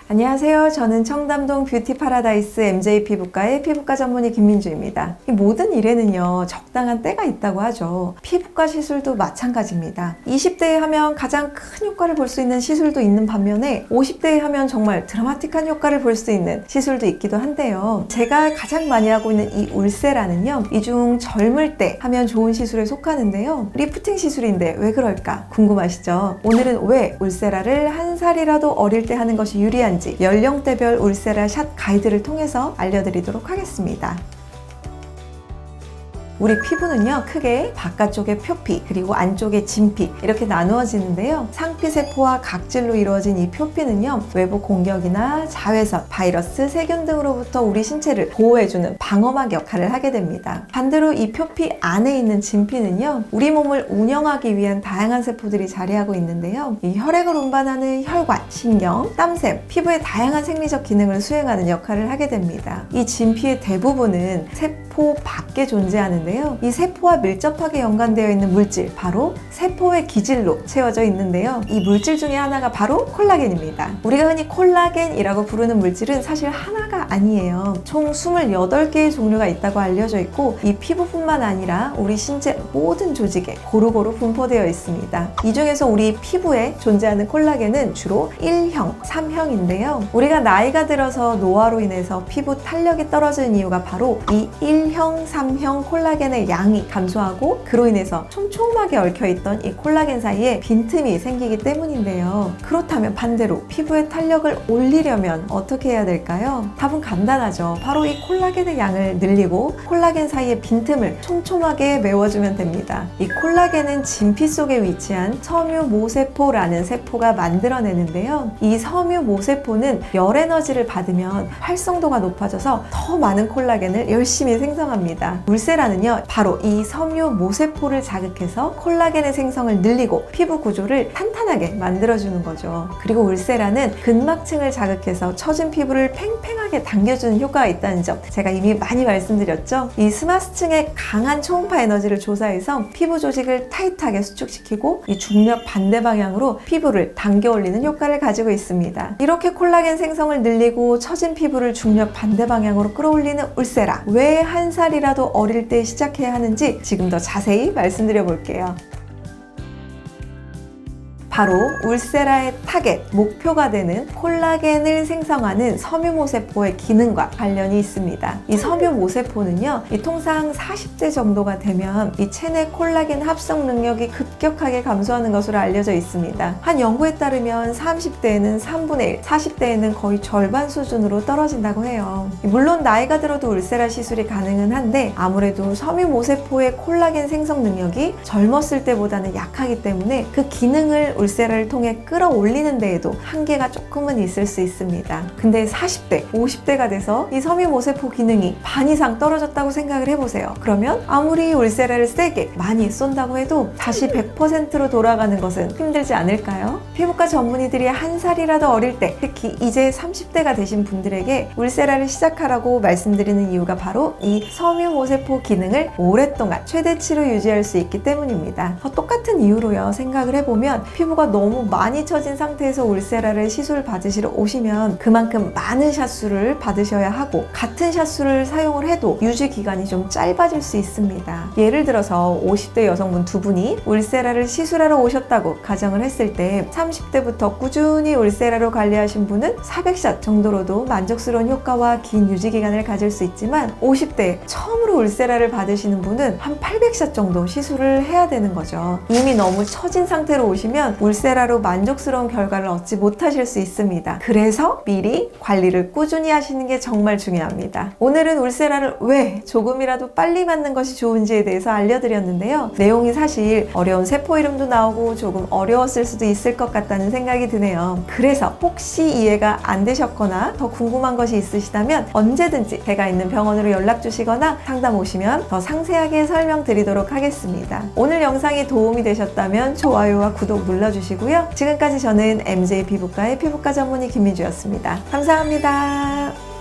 안녕하세요. 저는 청담동 뷰티 파라다이스 MJ 피부과의 피부과 전문의 김민주입니다. 이 모든 일에는요, 적당한 때가 있다고 하죠. 피부과 시술도 마찬가지입니다. 20대에 하면 가장 큰 효과를 볼 수 있는 시술도 있는 반면에 50대에 하면 정말 드라마틱한 효과를 볼 수 있는 시술도 있기도 한데요. 제가 가장 많이 하고 있는 이 울세라는요, 이 중 젊을 때 하면 좋은 시술에 속하는데요. 리프팅 시술인데 왜 그럴까 궁금하시죠? 오늘은 왜 울세라를 한 살이라도 어릴 때 하는 것이 유리한지 연령대별 울세라 샷 가이드를 통해서 알려드리도록 하겠습니다. 우리 피부는요, 크게 바깥쪽에 표피 그리고 안쪽에 진피 이렇게 나누어지는데요. 상피세포와 각질로 이루어진 이 표피는요, 외부 공격이나 자외선, 바이러스, 세균 등으로부터 우리 신체를 보호해주는 방어막 역할을 하게 됩니다. 반대로 이 표피 안에 있는 진피는요, 우리 몸을 운영하기 위한 다양한 세포들이 자리하고 있는데요. 이 혈액을 운반하는 혈관, 신경, 땀샘, 피부의 다양한 생리적 기능을 수행하는 역할을 하게 됩니다. 이 진피의 대부분은 세포 밖에 존재하는 이 세포와 밀접하게 연관되어 있는 물질, 바로 세포의 기질로 채워져 있는데요. 이 물질 중에 하나가 바로 콜라겐입니다. 우리가 흔히 콜라겐이라고 부르는 물질은 사실 하나가 아니에요. 총 28개의 종류가 있다고 알려져 있고, 이 피부뿐만 아니라 우리 신체 모든 조직에 고루고루 분포되어 있습니다. 이 중에서 우리 피부에 존재하는 콜라겐은 주로 1형, 3형인데요. 우리가 나이가 들어서 노화로 인해서 피부 탄력이 떨어지는 이유가 바로 이 1형, 3형 콜라겐의 양이 감소하고, 그로 인해서 촘촘하게 얽혀있던 이 콜라겐 사이에 빈틈이 생기기 때문인데요. 그렇다면 반대로 피부의 탄력을 올리려면 어떻게 해야 될까요? 답은 간단하죠. 바로 이 콜라겐의 양을 늘리고 콜라겐 사이의 빈틈을 촘촘하게 메워주면 됩니다. 이 콜라겐은 진피 속에 위치한 섬유모세포라는 세포가 만들어내는데요. 이 섬유모세포는 열 에너지를 받으면 활성도가 높아져서 더 많은 콜라겐을 열심히 생성합니다. 울세라는요, 바로 이 섬유모세포를 자극해서 콜라겐의 생성을 늘리고 피부 구조를 탄탄하게 만들어주는 거죠. 그리고 울세라는 근막층을 자극해서 처진 피부를 팽팽하게 당겨주는 효과가 있다는 점 제가 이미 많이 말씀드렸죠. 이 스마스층의 강한 초음파 에너지를 조사해서 피부 조직을 타이트하게 수축시키고 이 중력 반대 방향으로 피부를 당겨 올리는 효과를 가지고 있습니다. 이렇게 콜라겐 생성을 늘리고 처진 피부를 중력 반대 방향으로 끌어올리는 울세라, 왜 한 살이라도 어릴 때 시작해야 하는지 지금 더 자세히 말씀드려 볼게요. 바로 울세라의 타겟, 목표가 되는 콜라겐을 생성하는 섬유모세포의 기능과 관련이 있습니다. 이 섬유모세포는요, 통상 40대 정도가 되면 이 체내 콜라겐 합성 능력이 급격하게 감소하는 것으로 알려져 있습니다. 한 연구에 따르면 30대에는 3분의 1, 40대에는 거의 절반 수준으로 떨어진다고 해요. 물론 나이가 들어도 울세라 시술이 가능은 한데, 아무래도 섬유모세포의 콜라겐 생성 능력이 젊었을 때보다는 약하기 때문에 그 기능을 울세라를 통해 끌어올리는 데에도 한계가 조금은 있을 수 있습니다. 근데 40대, 50대가 돼서 이 섬유모세포 기능이 반 이상 떨어졌다고 생각을 해보세요. 그러면 아무리 울세라를 세게 많이 쏜다고 해도 다시 100%로 돌아가는 것은 힘들지 않을까요? 피부과 전문의들이 한 살이라도 어릴 때, 특히 이제 30대가 되신 분들에게 울세라를 시작하라고 말씀드리는 이유가 바로 이 섬유모세포 기능을 오랫동안 최대치로 유지할 수 있기 때문입니다. 똑같은 이유로요, 생각을 해보면 피부가 너무 많이 처진 상태에서 울세라를 시술 받으시러 오시면 그만큼 많은 샷수를 받으셔야 하고, 같은 샷수를 사용을 해도 유지 기간이 좀 짧아질 수 있습니다. 예를 들어서 50대 여성분 두 분이 울세라를 시술하러 오셨다고 가정을 했을 때, 30대부터 꾸준히 울세라로 관리하신 분은 400샷 정도로도 만족스러운 효과와 긴 유지 기간을 가질 수 있지만, 50대 처음으로 울세라를 받으시는 분은 한 800샷 정도 시술을 해야 되는 거죠. 이미 너무 처진 상태로 오시면 울세라로 만족스러운 결과를 얻지 못하실 수 있습니다. 그래서 미리 관리를 꾸준히 하시는 게 정말 중요합니다. 오늘은 울세라를 왜 조금이라도 빨리 맞는 것이 좋은지에 대해서 알려드렸는데요. 내용이 사실 어려운 세포 이름도 나오고 조금 어려웠을 수도 있을 것 같다는 생각이 드네요. 그래서 혹시 이해가 안 되셨거나 더 궁금한 것이 있으시다면 언제든지 제가 있는 병원으로 연락 주시거나 상담 오시면 더 상세하게 설명드리도록 하겠습니다. 오늘 영상이 도움이 되셨다면 좋아요와 구독 눌러주시고요. 지금까지 저는 MJ 피부과의 피부과 전문의 김민주였습니다. 감사합니다.